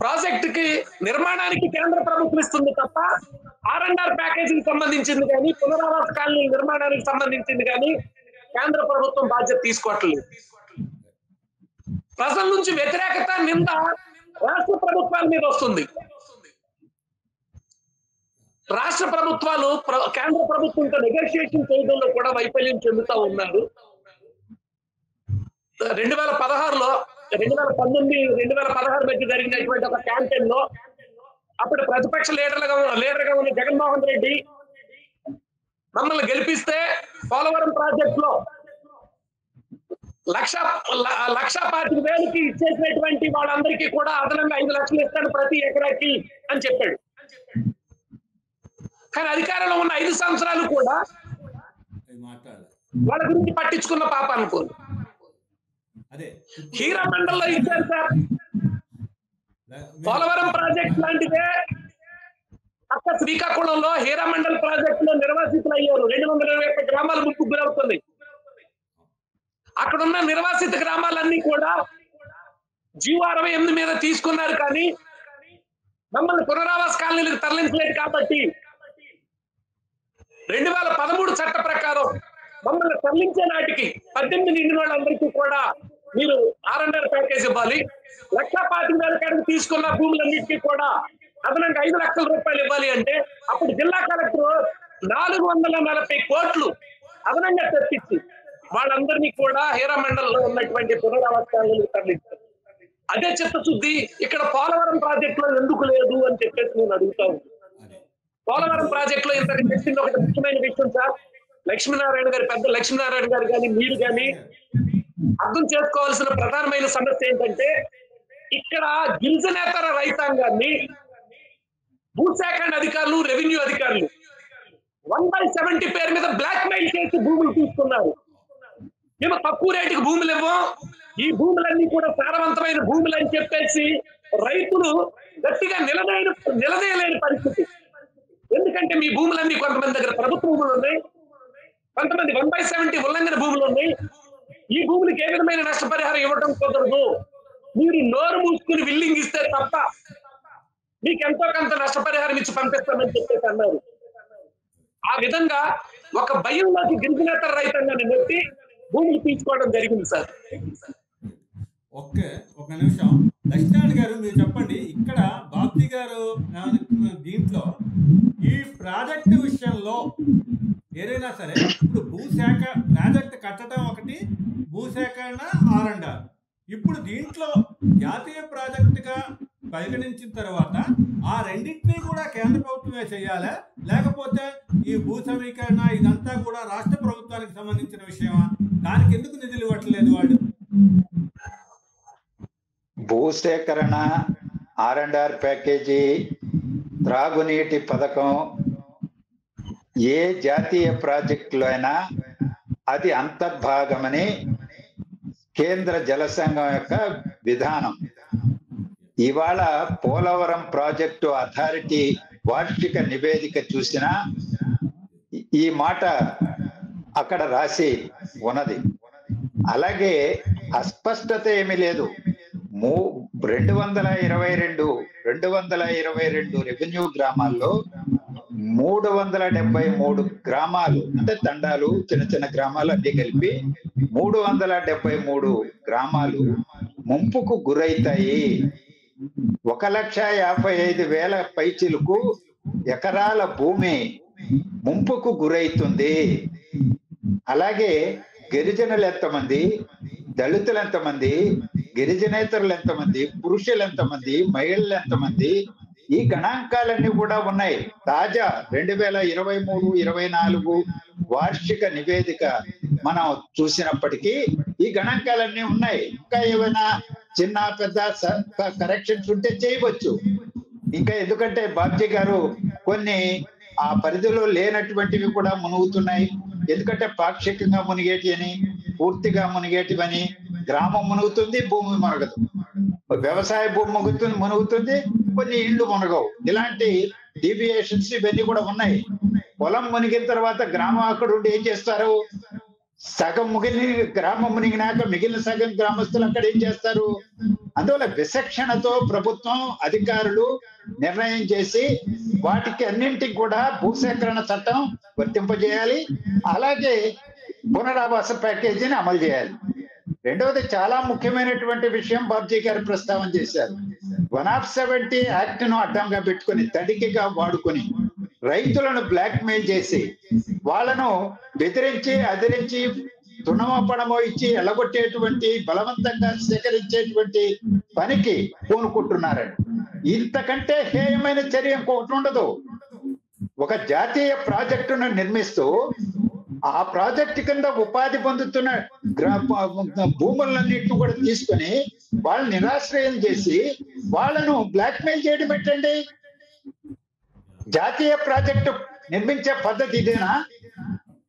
[SPEAKER 2] ప్రాజెక్ట్ కి నిర్మాణానికి కేంద్ర ప్రభుత్వం ఇస్తుంది తప్ప R&R ప్యాకేజీకి సంబంధించింది కానీ పునరావాస కాలనీ నిర్మాణానికి సంబంధించింది కానీ కేంద్ర ప్రభుత్వం బాధ్యత తీసుకోవట్లేదు. ప్రజల నుంచి వ్యతిరేకత నింద రాష్ట్ర ప్రభుత్వాల మీద వస్తుంది. రాష్ట్ర ప్రభుత్వాలు కేంద్ర ప్రభుత్వంతో నెగోషియేషన్ చేయడంలో కూడా వైఫల్యం చెందుతా ఉన్నారు. 2016లో 2016 మధ్య జరిగినటువంటి ఒక క్యాంపెయిన్ లో అప్పుడు ప్రతిపక్ష లీడర్గా ఉన్న జగన్మోహన్ రెడ్డి మమ్మల్ని గెలిపిస్తే పోలవరం ప్రాజెక్ట్ లో 1,25,000 ఇచ్చేసినటువంటి వాళ్ళందరికీ కూడా అదనంగా 5 లక్షలు ఇస్తాను ప్రతి ఎకరాకి అని చెప్పాడు. కానీ అధికారంలో ఉన్న 5 సంవత్సరాలు కూడా వాళ్ళ గురించి పట్టించుకున్న పాప అనుకోరు. హీరా మండల్లో ఇచ్చారు సార్. పోలవరం ప్రాజెక్ట్ లాంటిదే అక్క శ్రీకాకుళంలో హీరా మండల్ ప్రాజెక్ట్ లో నిర్వాసితులు అయ్యారు. 221 గ్రామాలు ముంపుకు గురవుతుంది. అక్కడున్న నిర్వాసిత గ్రామాలన్నీ కూడా జీవో 68 మీద తీసుకున్నారు. కానీ మమ్మల్ని పునరావాస కాలనీలకు తరలించలేదు కాబట్టి 2013 చట్ట ప్రకారం మమ్మల్ని తరలించే నాటికి 18 నిండిన వాళ్ళందరికీ కూడా మీరు R&R ప్యాకేజ్ ఇవ్వాలి. 1,25,000 కాడికి తీసుకున్న భూములన్నిటికీ కూడా అదనంగా 5 లక్షల రూపాయలు ఇవ్వాలి అంటే అప్పుడు జిల్లా కలెక్టర్ 440 కోట్లు అదనంగా తెప్పించి వాళ్ళందరినీ కూడా హీరా మండలంలో ఉన్నటువంటి పునరావాస కాలనీలకు తరలించారు. అదే చిత్తశుద్ధి ఇక్కడ పోలవరం ప్రాజెక్ట్ లో ఎందుకు లేదు అని చెప్పేసి నేను అడుగుతా ఉన్నాను. పోలవరం ప్రాజెక్ట్ లో ఇంత చేసింది ఒకటి ముఖ్యమైన విషయం సార్. లక్ష్మీనారాయణ గారు, పెద్ద లక్ష్మీనారాయణ గారు కానీ మీరు కానీ అర్థం చేసుకోవాల్సిన ప్రధానమైన సమస్య ఏంటంటే ఇక్కడ గిరిజనేతర రైతాంగాన్ని భూసేకరణ అధికారులు, రెవెన్యూ అధికారులు 1/70 పేరు మీద బ్లాక్ మెయిల్ చేసి భూములు తీసుకున్నారు. మేము తక్కువ రేటుకి భూములు ఇవ్వం, ఈ భూములన్నీ కూడా సారవంతమైన భూములు అని చెప్పేసి రైతులు గట్టిగా నిలదీయలేని పరిస్థితి. ఎందుకంటే మీ భూములన్నీ కొంతమంది దగ్గర ప్రభుత్వ భూములు ఉన్నాయి, కొంతమంది 1/70 ఉల్లంఘన భూములు ఉన్నాయి. ఈ భూములకి ఏ విధమైన నష్టపరిహారం ఇవ్వడం కుదరదు. మీరు నోరు మూసుకుని విల్లింగ్ ఇస్తే తప్ప మీకు ఎంతో కొంత నష్టపరిహారం ఇచ్చి పంపిస్తామని చెప్పేసి అన్నారు. ఆ విధంగా ఒక భయంలోకి గిరిజనేతర రైతాంగాన్ని నెట్టి భూములు తీసుకోవడం జరిగింది సార్.
[SPEAKER 1] ఓకే, ఒక నిమిషం లక్ష్మణ్ గారు మీరు చెప్పండి. ఇక్కడ బాబ్జీ గారు దీంట్లో ఈ ప్రాజెక్టు విషయంలో ఏదైనా సరే ఇప్పుడు ప్రాజెక్ట్ కట్టడం ఒకటి, భూసేకరణ R&R. ఇప్పుడు దీంట్లో జాతీయ ప్రాజెక్టుగా పరిగణించిన తర్వాత ఆ రెండింటినీ కూడా కేంద్ర ప్రభుత్వమే చేయాలా, లేకపోతే ఈ భూ సమీకరణ ఇదంతా కూడా రాష్ట్ర ప్రభుత్వానికి సంబంధించిన విషయమా? దానికి ఎందుకు నిధులు ఇవ్వట్లేదు వాళ్ళు?
[SPEAKER 3] భూసేకరణ, R&R ప్యాకేజీ, త్రాగునీటి పథకం ఏ జాతీయ ప్రాజెక్టులో అయినా అది అంతర్భాగమని కేంద్ర జల సంఘం యొక్క విధానం. ఇవాళ పోలవరం ప్రాజెక్టు అథారిటీ వార్షిక నివేదిక చూసినా ఈ మాట అక్కడ రాసి ఉన్నది. అలాగే అస్పష్టత ఏమీ లేదు. 222 రెవెన్యూ గ్రామాల్లో 373 గ్రామాలు, అంటే తండాలు, చిన్న చిన్న గ్రామాలు అన్ని కలిపి 373 గ్రామాలు ముంపుకు గురైతాయి. 1,55,000 పైచిలకు ఎకరాల భూమి ముంపుకు గురైతుంది. అలాగే గిరిజనులు ఎంతమంది, దళితులు ఎంతమంది, గిరిజనేతరులు ఎంతమంది, పురుషులు ఎంతమంది, మహిళలు ఎంతమంది, ఈ గణాంకాలన్నీ కూడా ఉన్నాయి. తాజా 2023-24 వార్షిక నివేదిక మనం చూసినప్పటికీ ఈ గణాంకాలన్నీ ఉన్నాయి. ఇంకా ఏమైనా చిన్న పెద్ద కరెక్షన్స్ ఉంటే చేయవచ్చు. ఇంకా ఎందుకంటే బాబ్జీ గారు కొన్ని ఆ పరిధిలో లేనటువంటివి కూడా మునుగుతున్నాయి. ఎందుకంటే పాక్షికంగా మునిగేటి అని, పూర్తిగా మునిగేటివని. గ్రామం మునుగుతుంది, భూమి మునగదు. వ్యవసాయ భూమి మునుగుతుంది, కొన్ని ఇళ్ళు మునగవు. ఇలాంటి డీవియేషన్స్ ఇవన్నీ కూడా ఉన్నాయి. పొలం మునిగిన తర్వాత గ్రామం అక్కడ ఉండి ఏం చేస్తారు? సగం గ్రామం మునిగినాక మిగిలిన సగం గ్రామస్తులు అక్కడ ఏం చేస్తారు? అందువల్ల విచక్షణతో ప్రభుత్వం అధికారులు నిర్ణయం చేసి వాటికి అన్నింటికి కూడా భూసేకరణ చట్టం వర్తింపజేయాలి. అలాగే పునరావాస ప్యాకేజీని అమలు చేయాలి. రెండవది చాలా ముఖ్యమైనటువంటి విషయం బాబ్జీ గారు ప్రస్తావన చేశారు. 170 యాక్ట్ ను అడ్డంగా పెట్టుకుని, తడికిగా వాడుకొని రైతులను బ్లాక్ మెయిల్ చేసి వాళ్ళను బెదిరించి అదిరించి తుణమపణమో ఇచ్చి ఎల్లగొట్టేటువంటి, బలవంతంగా సేకరించేటువంటి పనికి పూనుకుంటున్నారండి. ఇంతకంటే హేయమైన చర్య ఇంకొకటి ఉండదు. ఒక జాతీయ ప్రాజెక్టును నిర్మిస్తూ ఆ ప్రాజెక్టు కింద ఉపాధి పొందుతున్న భూములన్నింటినీ కూడా తీసుకొని వాళ్ళని నిరాశ్రయం చేసి వాళ్ళను బ్లాక్ మెయిల్ చేయడం పెట్టండి. జాతీయ ప్రాజెక్టు నిర్మించే పద్ధతి ఇదేనా?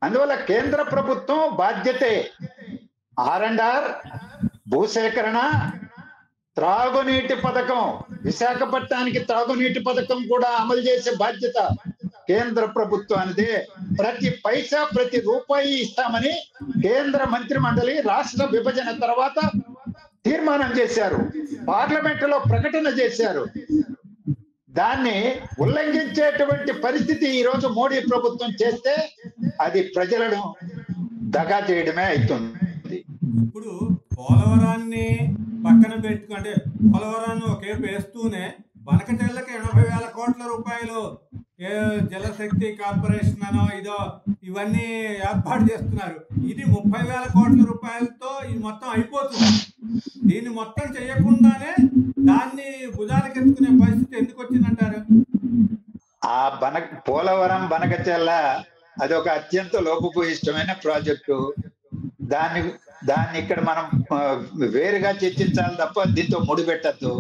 [SPEAKER 3] అందువల్ల కేంద్ర ప్రభుత్వం బాధ్యతే R&R, భూసేకరణ, త్రాగునీటి పథకం, విశాఖపట్నానికి త్రాగునీటి పథకం కూడా అమలు చేసే బాధ్యత కేంద్ర ప్రభుత్వానిదే. ప్రతి పైసా, ప్రతి రూపాయి ఇస్తామని కేంద్ర మంత్రి మండలి రాష్ట్ర విభజన తర్వాత తీర్మానం చేశారు, పార్లమెంట్ లో ప్రకటన చేశారు. దాన్ని ఉల్లంఘించేటువంటి పరిస్థితి ఈ రోజు మోడీ ప్రభుత్వం చేస్తే అది ప్రజలను దగా చేయడమే అవుతుంది.
[SPEAKER 1] ఇప్పుడు పోలవరాన్ని పక్కన పెట్టుకుంటే, పోలవరాన్ని ఒకేపు వేస్తూనే బనకచెర్లకు 80,000 కోట్ల రూపాయలు జలశక్తి కార్పొరేషన్ అనో ఇదో ఇవన్నీ ఏర్పాటు చేస్తున్నారు. ఇది 30,000 కోట్ల రూపాయలతో ఇది మొత్తం అయిపోతుంది. దీన్ని మొత్తం చేయకుండానే దాన్ని భుజాలకెత్తుకునే పరిస్థితి ఎందుకు వచ్చిందంటారు?
[SPEAKER 3] ఆ పోలవరం బనకచెర్ల అది ఒక అత్యంత లోపభూయిష్టమైన ప్రాజెక్టు. దాన్ని ఇక్కడ మనం వేరుగా చర్చించాలి తప్ప దీంతో ముడిపెట్టద్దు.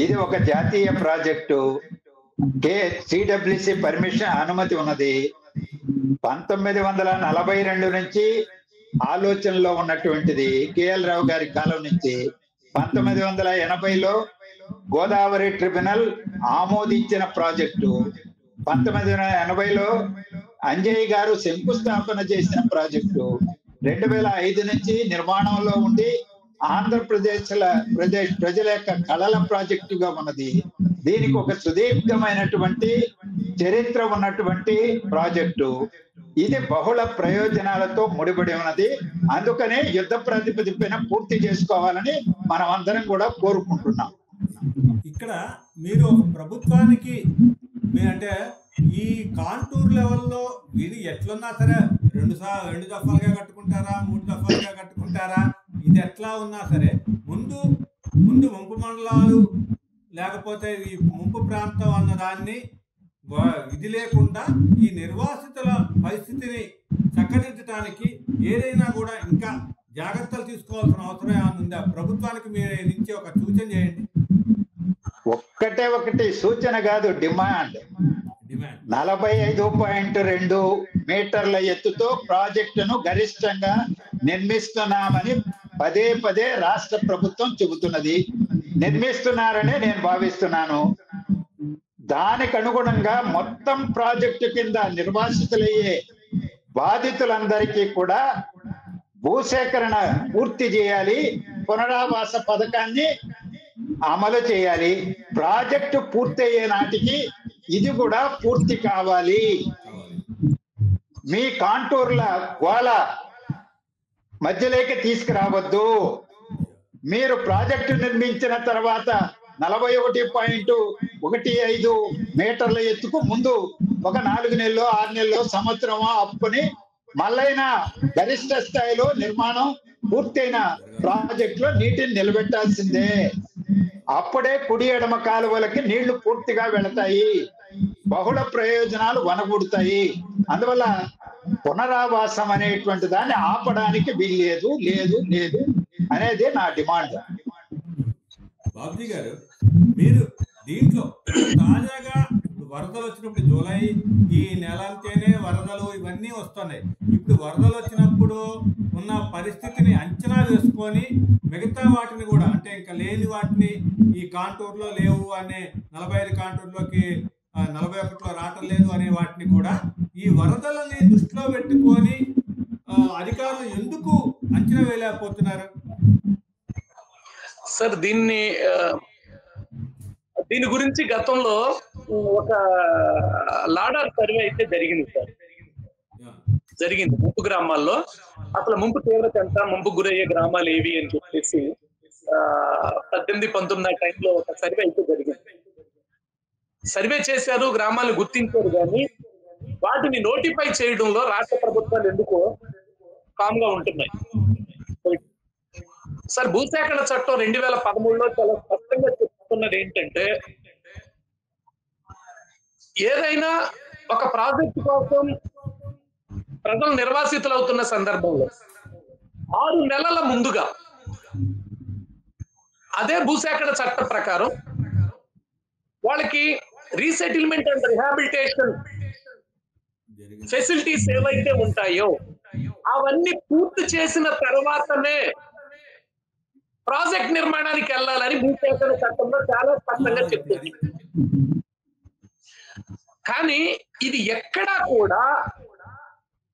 [SPEAKER 3] ఇది ఒక జాతీయ ప్రాజెక్టు. CWC పర్మిషన్, అనుమతి ఉన్నది. 1942 నుంచి ఆలోచనలో ఉన్నటువంటిది. KL రావు గారి కాలం నుంచి 1980లో గోదావరి ట్రిబ్యునల్ ఆమోదించిన ప్రాజెక్టు. 1980లో అంజయ్య గారు శంకుస్థాపన చేసిన ప్రాజెక్టు. 2005 నుంచి నిర్మాణంలో ఉండి ఆంధ్రప్రదేశ్ ప్రజల యొక్క కళల ప్రాజెక్టుగా ఉన్నది. దీనికి ఒక సుదీర్ఘమైనటువంటి చరిత్ర ఉన్నటువంటి ప్రాజెక్టు. ఇది బహుళ ప్రయోజనాలతో ముడిపడి ఉన్నది. అందుకనే యుద్ధ ప్రాతిపదికన పూర్తి చేసుకోవాలని మనం అందరం కూడా కోరుకుంటున్నాం.
[SPEAKER 1] ఇక్కడ మీరు ఒక ప్రభుత్వానికి అంటే ఈ కాంటూర్ లెవెల్లో ఇది ఎట్లున్నా సరే 2 దఫాలుగా కట్టుకుంటారా, 3 దఫాలుగా కట్టుకుంటారా, ఇది ఎట్లా ఉన్నా సరే ముందు ముంపు మండలాలు లేకపోతే ఈ ముంపు ప్రాంతం అన్న దాన్ని ఇది లేకుండా ఈ నిర్వాసితుల పరిస్థితిని చక్కదిద్దడానికి ఏదైనా కూడా ఇంకా జాగ్రత్తలు తీసుకోవాల్సిన అవసరం ఏమైనా ఉందా? ప్రభుత్వానికి మీరు నుంచి ఒక సూచన చేయండి.
[SPEAKER 3] ఒకటి సూచన కాదు, డిమాండ్. 45.2 మీటర్ల ఎత్తుతో ప్రాజెక్టును గరిష్టంగా నిర్మిస్తున్నామని పదే రాష్ట్ర ప్రభుత్వం చెబుతున్నది. నిర్మిస్తున్నారనే నేను భావిస్తున్నాను. దానికి అనుగుణంగా మొత్తం ప్రాజెక్టు కింద నిర్వాసితులయ్యే బాధితులందరికీ కూడా భూసేకరణ పూర్తి చేయాలి, పునరావాస పథకాన్ని అమలు చేయాలి. ప్రాజెక్టు పూర్తయ్యే నాటికి ఇది కూడా పూర్తి కావాలి. మీ కాంటూర్ల గోళ మధ్యలోకి తీసుకురావద్దు. మీరు ప్రాజెక్టు నిర్మించిన తర్వాత 41.15 మీటర్ల ఎత్తుకు ముందు ఒక 4 నెలలో 6 నెలలో సంవత్సరమో అప్పుని మళ్ళైనా గరిష్ట స్థాయిలో నిర్మాణం పూర్తయిన ప్రాజెక్టులో నీటిని నిలబెట్టాల్సిందే. అప్పుడే కుడి ఎడమ కాలువలకి నీళ్లు పూర్తిగా వెళతాయి, బహుళ ప్రయోజనాలు వనగూడుతాయి. అందువల్ల పునరావాసం అనేటువంటి దాన్ని ఆపడానికి వీల్లేదు, లేదు లేదు అనేది నా డిమాండ్.
[SPEAKER 1] బాబుజీ గారు, మీరు దీంట్లో తాజాగా వరదలు వచ్చినప్పుడు జూలై ఈ నెల అంతేనే వరదలు ఇవన్నీ వస్తున్నాయి. ఇప్పుడు వరదలు వచ్చినప్పుడు ఉన్న పరిస్థితిని అంచనా వేసుకొని మిగతా వాటిని కూడా, అంటే ఇంకా లేని వాటిని ఈ కాంటూర్లో లేవు అనే 45 కాంటూర్లోకి 41లో రావటం లేదు అనే వాటిని కూడా ఈ వరదలని దృష్టిలో పెట్టుకొని అధికారులు ఎందుకు అంచనా వేయలేకపోతున్నారు?
[SPEAKER 2] సార్, దీని గురించి గతంలో ఒక లాడార్ సర్వే అయితే జరిగింది సార్. ముంపు గ్రామాల్లో అసలు ముంపు తీవ్రత ఎంత, ముంపు గురయ్యే గ్రామాలు ఏవి అని చెప్పేసి 18-19 టైంలో ఒక సర్వే అయితే జరిగింది. సర్వే చేశారు, గ్రామాలను గుర్తించారు, కానీ వాటిని నోటిఫై చేయడంలో రాష్ట్ర ప్రభుత్వాలు ఎందుకో కామ్గా ఉంటున్నాయి. సార్, భూసేకరణ చట్టం 2013లో చాలా స్పష్టంగా చెప్తున్నది ఏంటంటే, ఏదైనా ఒక ప్రాజెక్టు కోసం ప్రజలు నిర్వాసితులు అవుతున్న సందర్భంలో 6 నెలల ముందుగా అదే భూసేకరణ చట్ట ప్రకారం వాళ్ళకి రీసెటిల్మెంట్ అండ్ రిహాబిలిటేషన్ ఫెసిలిటీస్ ఏవైతే ఉంటాయో అవన్నీ పూర్తి చేసిన తర్వాతనే ప్రాజెక్ట్ నిర్మాణానికి వెళ్ళాలని భూసేకరణ చట్టంలో చాలా స్పష్టంగా చెప్తుంది. కానీ ఇది ఎక్కడా కూడా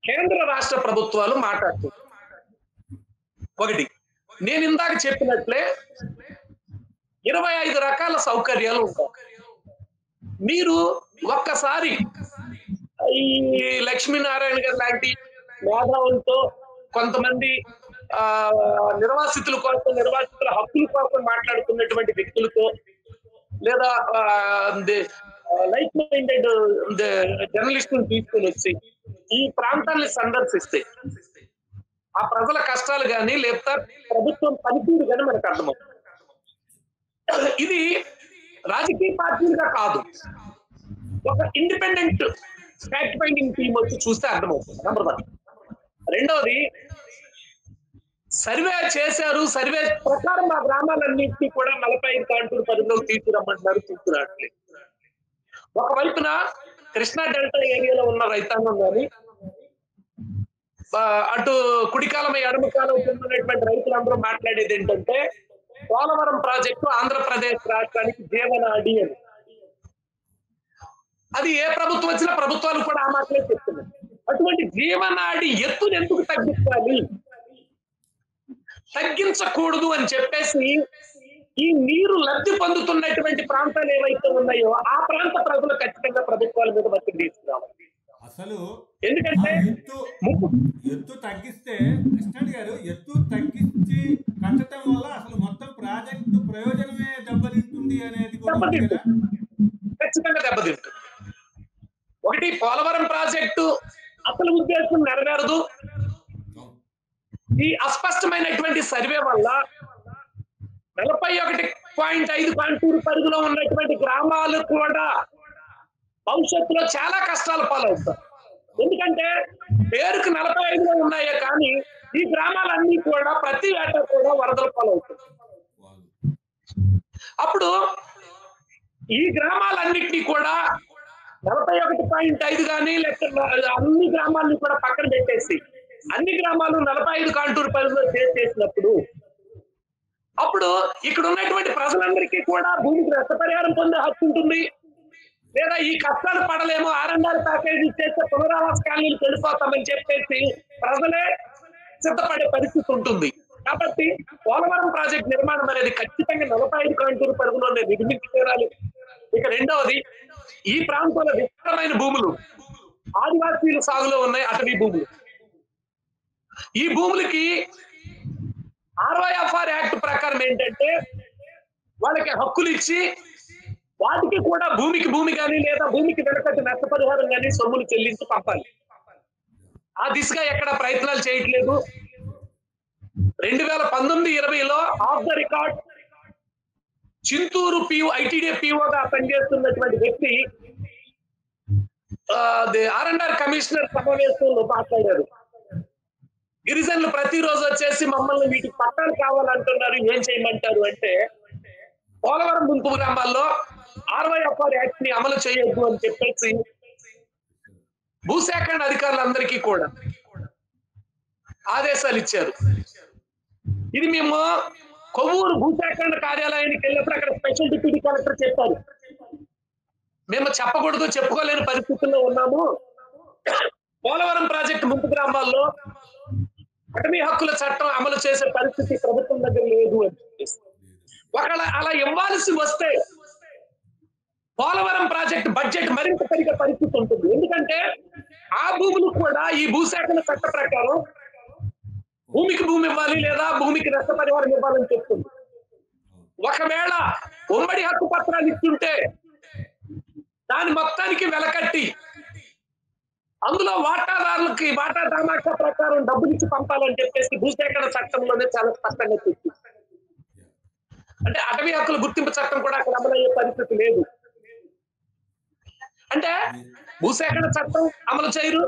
[SPEAKER 2] కేంద్ర రాష్ట్ర ప్రభుత్వాలు మాట్లాడుతుంది. ఒకటి, నేను ఇందాక చెప్పినట్లే 25 రకాల సౌకర్యాలు ఉంటాయి. మీరు ఒక్కసారి ఈ లక్ష్మీనారాయణ గారు లాంటి మేధావులతో, కొంతమంది నిర్వాసితుల కోసం, నిర్వాసితుల హక్కుల కోసం మాట్లాడుతున్నటువంటి వ్యక్తులతో, లేదా లైక్ మైండెడ్ జర్నలిస్టులను తీసుకుని వచ్చి ఈ ప్రాంతాన్ని సందర్శిస్తే ఆ ప్రజల కష్టాలు కానీ, లేకపోతే ప్రభుత్వం పనితీరు కానీ మనకు అర్థమవుతుంది. ఇది రాజకీయ పార్టీలుగా కాదు, ఒక ఇండిపెండెంట్ ఫ్యాక్ట్ ఫైండింగ్ టీమ్ వచ్చి చూస్తే అర్థమవుతుంది. నెంబర్ 1. రెండవది, సర్వే చేశారు, సర్వే ప్రకారం మా గ్రామాలన్నింటినీ కూడా 45 కాంటూరు పరిధిలోకి తీసుకురమ్మంటున్నారు, తీసుకురావట్లేదు. ఒకవైపున కృష్ణా డెల్టా ఏరియాలో ఉన్న రైతాంగం కానీ, అటు కుడికాలం ఎడమకాలం చెందినటువంటి రైతులందరూ మాట్లాడేది ఏంటంటే, పోలవరం ప్రాజెక్టు ఆంధ్రప్రదేశ్ రాష్ట్రానికి జీవనాడి అని. అది ఏ ప్రభుత్వం వచ్చినా ప్రభుత్వాలు కూడా ఆ మాటలే చెప్తున్నాయి. అటువంటి జీవనాడి ఎత్తును ఎందుకు తగ్గించాలి, తగ్గించకూడదు అని చెప్పేసి ఈ నీరు లబ్ధి పొందుతున్నటువంటి ప్రాంతాలు ఏవైతే ఉన్నాయో ఆ ప్రాంత ప్రజలు ఖచ్చితంగా ప్రభుత్వాల మీద ఒత్తిడి తీసుకురావాలి.
[SPEAKER 1] అసలు
[SPEAKER 2] ఎందుకంటే
[SPEAKER 1] ఎత్తు తగ్గిస్తే, కృష్ణారెడ్డి గారు, ఎత్తు తగ్గించి కట్టడం వల్ల అసలు మొత్తం ప్రాజెక్టు ప్రయోజనమే దెబ్బతింటుంది అనేది
[SPEAKER 2] ఖచ్చితంగా దెబ్బతింటుంది. ఒకటి, పోలవరం ప్రాజెక్టు అసలు ఉద్దేశం నెరవేరదు. ఈ అస్పష్టమైనటువంటి సర్వే వల్ల 41.5 కాంటూరు పరిధిలో ఉన్నటువంటి గ్రామాలు కూడా భవిష్యత్తులో చాలా కష్టాల పాలవుతారు. ఎందుకంటే పేరుకు 45లో ఉన్నాయే కానీ ఈ గ్రామాలన్నీ కూడా ప్రతి ఏటా కూడా వరదల పాలవుతాయి. అప్పుడు ఈ గ్రామాలన్నింటినీ కూడా 41.5 కానీ, లేకపోతే అన్ని గ్రామాలను కూడా పక్కన పెట్టేసి అన్ని గ్రామాలు 45 కాంటూరు పరిధిలో చేసినప్పుడు అప్పుడు ఇక్కడ ఉన్నటువంటి ప్రజలందరికీ కూడా భూమికి నష్టపరిహారం పొందే హక్కు ఉంటుంది. లేదా ఈ కష్టాలు పడలేము R&R ప్యాకేజీ చేస్తే పునరావాస కాలనీలకు వెళ్ళిపోతామని చెప్పేసి ప్రజలే సిద్ధపడే పరిస్థితి ఉంటుంది. కాబట్టి పోలవరం ప్రాజెక్ట్ నిర్మాణం అనేది ఖచ్చితంగా 45 కాంటూరు పరిధిలోనే నిర్మించి తీరాలి. ఇక రెండవది, ఈ ప్రాంతంలో విస్తారమైన భూములు ఆదివాసీల సాగులో ఉన్నాయి, అటవీ భూములు. ఈ భూములకి ROFR యాక్ట్ ప్రకారం ఏంటంటే వాళ్ళకి హక్కులు ఇచ్చి వాటికి కూడా భూమికి భూమి కానీ లేదా భూమికి వెనకటి నష్టపరిహారం కానీ సొమ్ములు చెల్లించి పంపాలి. ఆ దిశగా ఎక్కడ ప్రయత్నాలు చేయట్లేదు. 2019-20లో off the record Chinturu ITDA POగా పనిచేస్తున్నటువంటి వ్యక్తి R&R కమిషనర్ సమావేశంలో మాట్లాడారు. గిరిజనులు ప్రతిరోజు వచ్చేసి మమ్మల్ని వీటికి పట్టాలు కావాలంటున్నారు, ఏం చేయమంటారు అంటే, పోలవరం ముంపు గ్రామాల్లో ROFR యాక్ట్ ని అమలు చేయొద్దు అని చెప్పేసి భూసేకరణ అధికారులందరికీ కూడా ఆదేశాలు ఇచ్చారు. ఇది మేము కొవ్వూరు భూసేకరణ కార్యాలయానికి వెళ్ళినప్పుడు అక్కడ స్పెషల్ డిప్యూటీ కలెక్టర్ చెప్పారు, మేము చెప్పకూడదు, చెప్పుకోలేని పరిస్థితుల్లో ఉన్నాము. పోలవరం ప్రాజెక్టు ముంపు గ్రామాల్లో అటవీ హక్కుల చట్టం అమలు చేసే పరిస్థితి ప్రభుత్వం దగ్గర లేదు అని చెప్పేసి, ఒకవేళ అలా ఇవ్వాల్సి వస్తే పోలవరం ప్రాజెక్ట్ బడ్జెట్ మరింత పెరిగే పరిస్థితి ఉంటుంది. ఎందుకంటే ఆ భూములు కూడా ఈ భూసేకరణ చట్ట ప్రకారం భూమికి భూమి ఇవ్వాలి లేదా భూమికి నష్టపరిహారం ఇవ్వాలని చెప్తుంది. ఒకవేళ ఉమ్మడి హక్కు పత్రాలు ఇస్తుంటే దాని మొత్తానికి వెలకట్టి అందులో వాటాదారులకి వాటా దామాషా ప్రకారం డబ్బులు ఇచ్చి పంపాలని చెప్పేసి భూసేకరణ చట్టంలోనే చాలా స్పష్టంగా చెప్తుంది. అంటే అటవీ హక్కుల గుర్తింపు చట్టం కూడా అక్కడ అమలయ్యే పరిస్థితి లేదు. అంటే భూసేకరణ చట్టం అమలు చేయరు,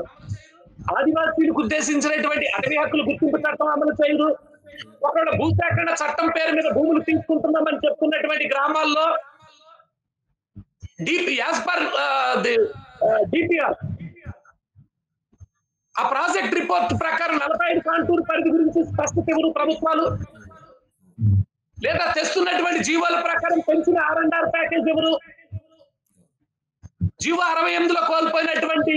[SPEAKER 2] ఆదివాసీలకు ఉద్దేశించినటువంటి అటవీ హక్కుల గుర్తింపు చట్టం అమలు చేయరు. ఒకవేళ భూసేకరణ చట్టం పేరు మీద భూములు తీసుకుంటున్నామని చెప్తున్నటువంటి గ్రామాల్లో యాజ్ పర్ డిపిఆర్ ఆ ప్రాజెక్ట్ రిపోర్ట్ ప్రకారం 45 కాంటూరు పరిధి గురించి స్పష్టత ఎవరు ప్రభుత్వాలు, లేదా తెస్తున్నటువంటి జీవోల ప్రకారం పెంచిన R&R ప్యాకేజ్ ఎవరు, జీవో 68లో కోల్పోయినటువంటి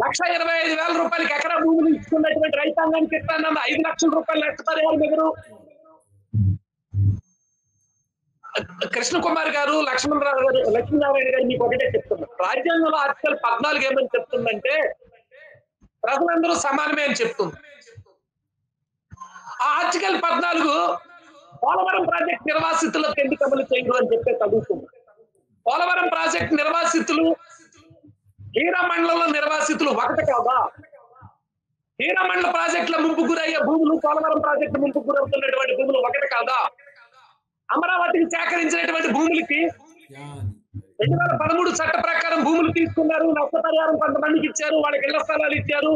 [SPEAKER 2] 1,25,000 రూపాయలకి ఎకరా భూములు ఇచ్చుకున్నటువంటి రైతాంగానికి ఇస్తానన్న 5 లక్షల రూపాయల నష్టపరిహారం ఎవరు? కృష్ణకుమార్ గారు, లక్ష్మీనారాయణ గారు మీకు ఒకటే చెప్తున్నారు, రాజ్యాంగంలో ఆర్టికల్ 14 ఏమని చెప్తుందంటే ప్రజలందరూ సమానమే అని చెప్తుంది. ఆ ఆర్టికల్ 14 పోలవరం ప్రాజెక్ట్ నిర్వాసితులకు ఎందుకు అమలు చేయరు అని చెప్పేసి అడుగుతుంది. పోలవరం ప్రాజెక్ట్ నిర్వాసితులు హీరా మండలంలో నిర్వాసితులు ఒకటి కాదా? హీరా మండల ప్రాజెక్టుల ముంపు గురయ్యే భూములు పోలవరం ప్రాజెక్టు ముంపు గురవుతున్నటువంటి భూములు ఒకటి కాదా? అమరావతికి సేకరించినటువంటి భూములకి 2013 చట్ట ప్రకారం భూములు తీసుకున్నారు, నష్టపరిహారం కొంతమందికి ఇచ్చారు, వాళ్ళకి ఇళ్ల స్థలాలు ఇచ్చారు.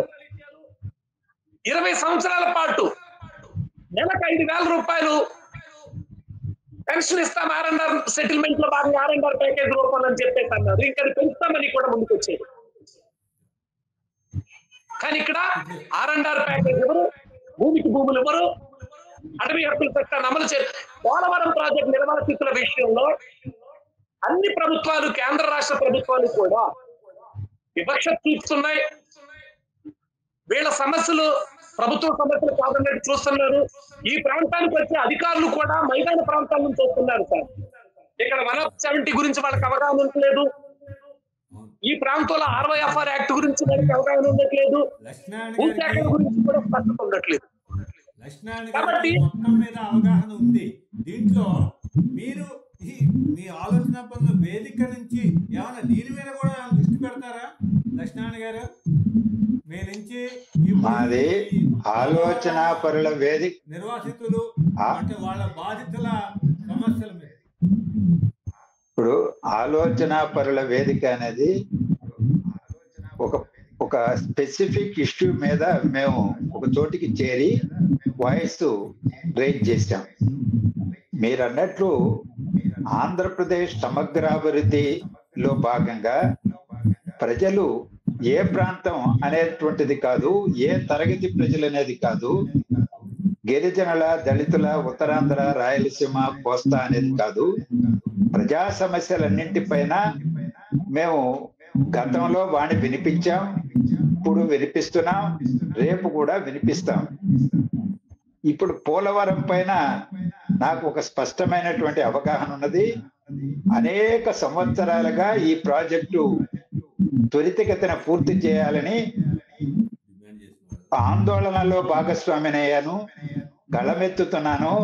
[SPEAKER 2] 20 సంవత్సరాల పాటు నెలకు 5,000 రూపాయలు పెన్షన్ ఇస్తాం R&R సెటిల్మెంట్ లో భాగంగా R&R ప్యాకేజ్ రూపంలో అని చెప్పేసి అన్నారు. ఇంకా పెంచుతామని కూడా ముందుకు వచ్చేది. కానీ ఇక్కడ R&R ప్యాకేజ్ ఎవరు, భూమికి భూములు ఎవరు, అటవీ హక్కుల చట్టాన్ని అమలు చేయాలి. పోలవరం ప్రాజెక్ట్ నిర్వాసితుల విషయంలో అన్ని ప్రభుత్వాలు, కేంద్ర రాష్ట్ర ప్రభుత్వాలు కూడా వివక్ష చూపుతున్నాయి. వీళ్ళ సమస్యలు ప్రభుత్వ సమస్యలు కాదన్నట్టు చూస్తున్నారు. ఈ ప్రాంతానికి వచ్చే అధికారులు కూడా మైదాన ప్రాంతాల నుంచి వస్తున్నారు సార్. ఇక్కడ 170 గురించి వాళ్ళకి అవగాహన ఉండట్లేదు. ఈ ప్రాంతంలో ROFR యాక్ట్ గురించి వాళ్ళకి అవగాహన ఉండట్లేదు. భూసేకరణ గురించి కూడా స్పష్టత ఉండట్లేదు.
[SPEAKER 1] కాబట్టి మొత్తం మీద అవగాహన ఉంది. దీంట్లో మీరు మీ ఆలోచన పనుల వేదిక నుంచి ఏమైనా దీని మీద కూడా దృష్టి పెడతారా లక్ష్మీనారాయణ గారు? మీ నుంచి
[SPEAKER 3] మాది ఆలోచన పరుల వేదిక,
[SPEAKER 1] నిర్వాసితులు అంటే వాళ్ళ బాధితుల సమస్యల మీద
[SPEAKER 3] ఇప్పుడు ఆలోచన పరుల వేదిక అనేది ఒక స్పెసిఫిక్ ఇష్యూ మీద మేము ఒక చోటికి చేరి వాయిస్ రేజ్ చేశాం. మీరు అన్నట్లు ఆంధ్రప్రదేశ్ సమగ్రాభివృద్ధిలో భాగంగా ప్రజలు ఏ ప్రాంతం అనేటువంటిది కాదు, ఏ తరగతి ప్రజలు అనేది కాదు, గిరిజనుల, దళితుల, ఉత్తరాంధ్ర, రాయలసీమ, కోస్తా అనేది కాదు, ప్రజా సమస్యలన్నింటిపైన మేము గతంలో వాణి వినిపించాం, ఇప్పుడు వినిపిస్తున్నాం, రేపు కూడా వినిపిస్తాం. ఇప్పుడు పోలవరం పైన నాకు ఒక స్పష్టమైనటువంటి అవగాహన ఉన్నది. అనేక సంవత్సరాలుగా ఈ ప్రాజెక్టు త్వరితగతిన పూర్తి చేయాలని ఆందోళనలో భాగస్వామినయ్యాను, గళమెత్తుతున్నాను,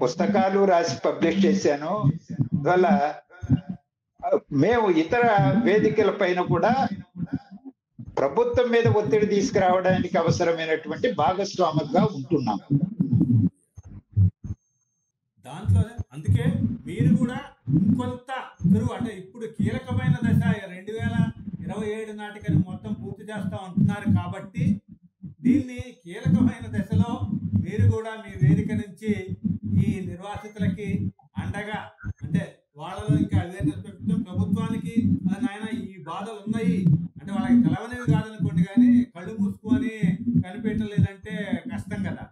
[SPEAKER 3] పుస్తకాలు రాసి పబ్లిష్ చేశాను. అందువల్ల మేము ఇతర వేదికల పైన కూడా ప్రభుత్వం మీద ఒత్తిడి తీసుకురావడానికి అవసరమైనటువంటి భాగస్వాములుగా ఉంటున్నాం.
[SPEAKER 1] దాంట్లో అందుకే మీరు కూడా ఇంకొంత చురువు, అంటే ఇప్పుడు కీలకమైన దశ 2027 నాటికని మొత్తం పూర్తి చేస్తా ఉంటున్నారు కాబట్టి దీన్ని కీలకమైన దశలో మీరు కూడా మీ వేదిక నుంచి ఈ నిర్వాసితులకి అండగా, అంటే వాళ్ళలో ఇంకా అవేర్నెస్ పెంచడం, ప్రభుత్వానికి నాయన ఈ బాధలు ఉన్నాయి అంటే వాళ్ళకి తెలవనేవి కాదనుకోండి, కానీ కళ్ళు మూసుకొని కనిపెట్టలేదంటే కష్టం కదా.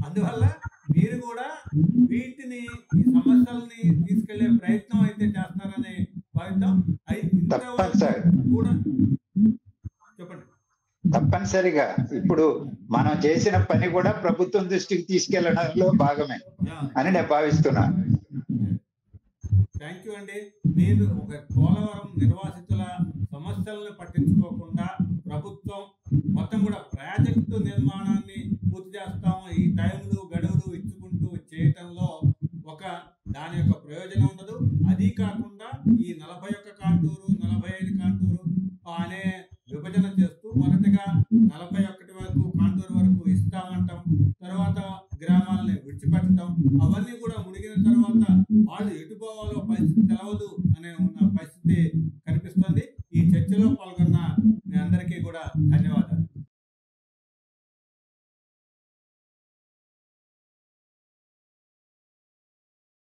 [SPEAKER 1] అందువల్ల మీరు కూడా వీటిని, ఈ సమస్యల్ని తీసుకెళ్లే ప్రయత్నం అయితే చేస్తారని భావిద్దాం. కూడా చెప్పండి.
[SPEAKER 3] తప్పనిసరిగా ఇప్పుడు మనం చేసిన పని కూడా ప్రభుత్వం దృష్టికి తీసుకెళ్లడంలో భాగమే అని నేను భావిస్తున్నాను.
[SPEAKER 1] థ్యాంక్ యూ అండి. మీరు ఒక పోలవరం నిర్వాసితుల సమస్యలను పట్టించుకోకుండా ప్రభుత్వం మొత్తం కూడా ప్రాజెక్టు నిర్మాణాన్ని పూర్తి చేస్తాం, ఈ టైంలు గడువులు ఇచ్చుకుంటూ చేయటంలో ఒక దాని యొక్క ప్రయోజనం ఉండదు. అది కాకుండా ఈ 41 కాంటూరు 45 కాంటూరు అనే విభజన చేస్తూ మొదటగా 41 వరకు కాంటూరు వరకు ఇస్తామంటాం, తర్వాత గ్రామాలని విడిచిపెట్టడం, అవన్నీ కూడా మునిగిన తర్వాత